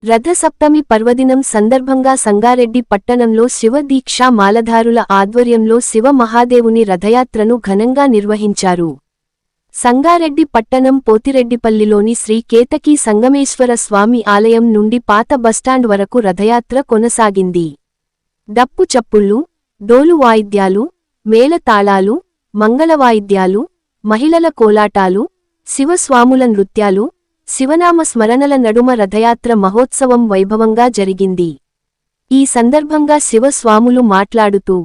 రథసప్తమి పర్వదినం సందర్భంగా సంగారెడ్డి పట్టణంలో శివ దీక్షా మాలధారుల ఆధ్వర్యంలో శివ మహాదేవుని రథయాత్రను ఘనంగా నిర్వహించారు. సంగారెడ్డి పట్టణం పోతిరెడ్డిపల్లిలోని శ్రీ కేతకీ సంగమేశ్వర స్వామి ఆలయం నుండి పాత బస్టాండ్ వరకు రథయాత్ర కొనసాగింది. డప్పు చప్పుళ్ళు, డోలు వాయిద్యాలు, మేళతాళాలు, మంగళవాయిద్యాలు, మహిళల కోలాటాలు, శివస్వాముల నృత్యాలు, శివనామ స్మరణల నడుమ రథయాత్ర మహోత్సవం వైభవంగా జరిగింది. ఈ సందర్భంగా శివస్వాములు మాట్లాడుతూ,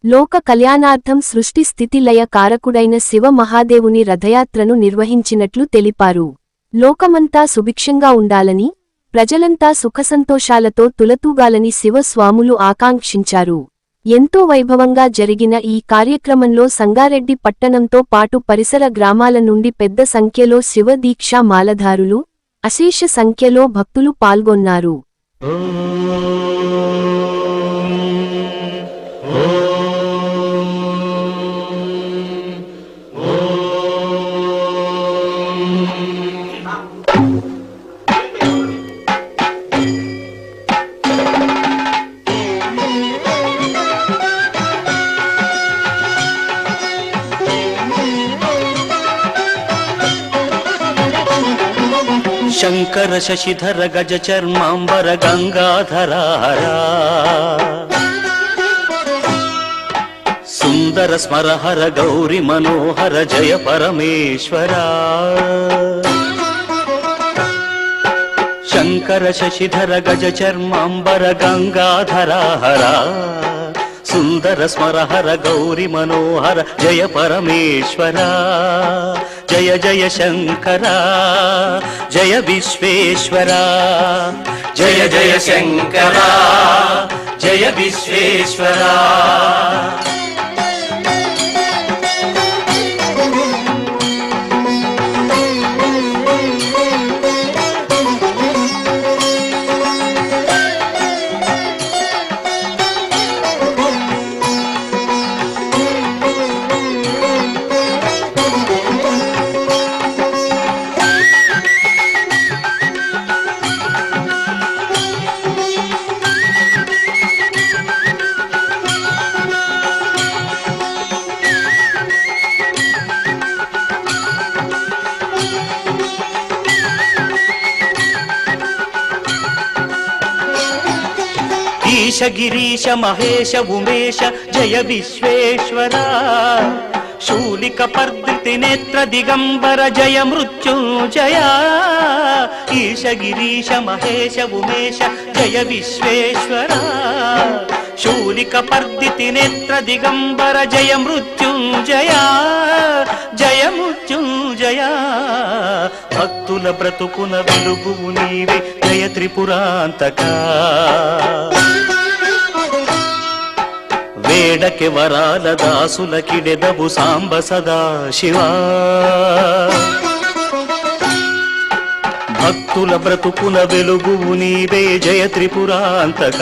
లోక కళ్యాణార్థం సృష్టి స్థితి లయ కారకుడైన శివ మహాదేవుని రథయాత్రను నిర్వహించినట్లు తెలిపారు. లోకమంతా సుభిక్షంగా ఉండాలని, ప్రజలంతా సుఖసంతోషాలతో తులతూగాలని శివస్వాములు ఆకాంక్షించారు. ఎంతో వైభవంగా జరిగిన ఈ కార్యక్రమంలో సంగారెడ్డి పట్టణంతో పాటు పరిసర గ్రామాల నుండి పెద్ద సంఖ్యలో శివ దీక్షా మాలధారులు, అశేష సంఖ్యలో భక్తులు పాల్గొన్నారు. శంకర శశిధర గజ చర్మాంబర గంగాధరారా సుందర స్మరహర గౌరి మనోహర జయ పరమేశ్వరా. శంకర శశిధర గజ చర్మాంబర గంగాధరారా సుందర స్మరహర గౌరి మనోహర జయ పరమేశ్వరా. జయ జయ శంకర జయ విశ్వేశ్వర, జయ జయ శంకర జయ విశ్వేశ్వర. ఈశ గిరీశ మహేశ ఉమేశ జయ విశ్వేశ్వర. శూలిక పర్దితి నేత్ర దిగంబర జయ మృత్యుంజయ. ఈశ గిరీశ మహేశ ఉమేశ జయ విశ్వేశ్వర. శూలిక పర్దితి నేత్ర దిగంబర జయ మృత్యుంజయ జయ మృత్యుంజయ. భక్తుల బ్రతుకున వెలుగువు నీవే జయ త్రిపురాంతక. వేడకె వరాల దాసులకిడెదవు సాంబ సదా శివా. భక్తుల బ్రతుకున వెలుగువు నీవే జయ త్రిపురాంతక.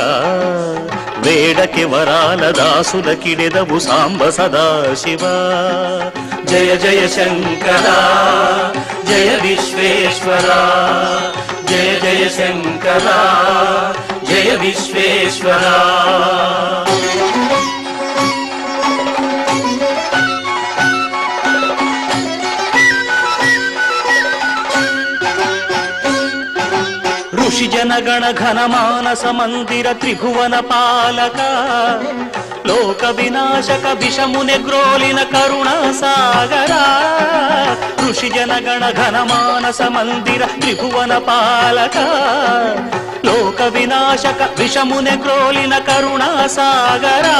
వేడకె వరాల దాసులకిడెదవు సాంబ సదా శివా. జయ జయ శంకర జయ విశ్వేశ్వర, జయ జయ శంకర జయ విశ్వేశ్వర. ఋషి జనగణ ఘన మానస మందిర త్రిభువన పాలక. లోక వినాశక విషముని గ్రోలిన కరుణ సాగరా. ఋషి జనగణ ఘన మానస మందిర త్రిభువన పాలక. లోక వినాశక విషముని గ్రోలిన కరుణ సాగరా.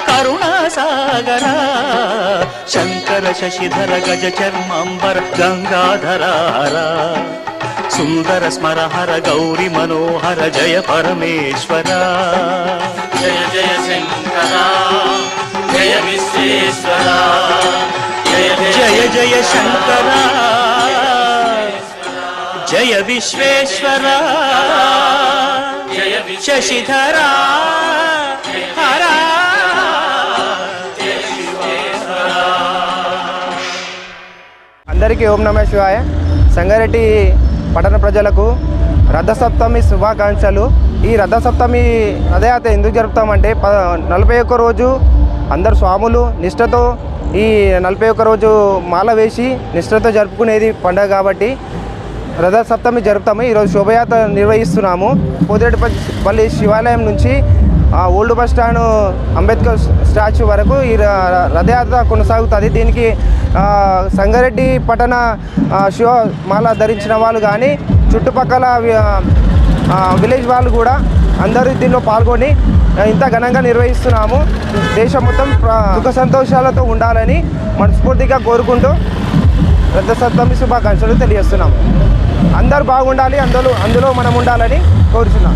కరుణ సాగరా. శంకర శశిధర గజ చర్మాంబర గంగాధరారా సుందర స్మరహర గౌరి మనోహర జయ పరమేశ్వర. జయ జయ శంకర జయ విశ్వేశ్వర, జయ జయ శంకర జయ విశ్వేశ్వర. శశిధర హర. అందరికీ ఓం నమః శివాయ. సంగారెడ్డి పట్టణ ప్రజలకు రథసప్తమి శుభాకాంక్షలు. ఈ రథసప్తమి రథయాత్ర ఎందుకు జరుపుతామంటే 41 రోజు అందరు స్వాములు నిష్ఠతో ఈ 41 రోజు మాల వేసి నిష్ఠతో జరుపుకునేది పండుగ కాబట్టి రథసప్తమి జరుపుతాము. ఈరోజు శోభయాత్ర నిర్వహిస్తున్నాము. పోతిరెడ్డిపల్లి శివాలయం నుంచి old bus stand Ambedkar statue వరకు ఈ రథయాత్ర కొనసాగుతుంది. దీనికి సంగారెడ్డి పట్టణ శివమాల ధరించిన వాళ్ళు కానీ చుట్టుపక్కల విలేజ్ వాళ్ళు కూడా అందరూ దీనిలో పాల్గొని ఇంత ఘనంగా నిర్వహిస్తున్నాము. దేశం మొత్తం సుఖ సంతోషాలతో ఉండాలని మనస్ఫూర్తిగా కోరుకుంటూ రథసప్తమి శుభాకాంక్షలు తెలియజేస్తున్నాము. అందరూ బాగుండాలి, అందులో మనం ఉండాలని కోరుతున్నాం.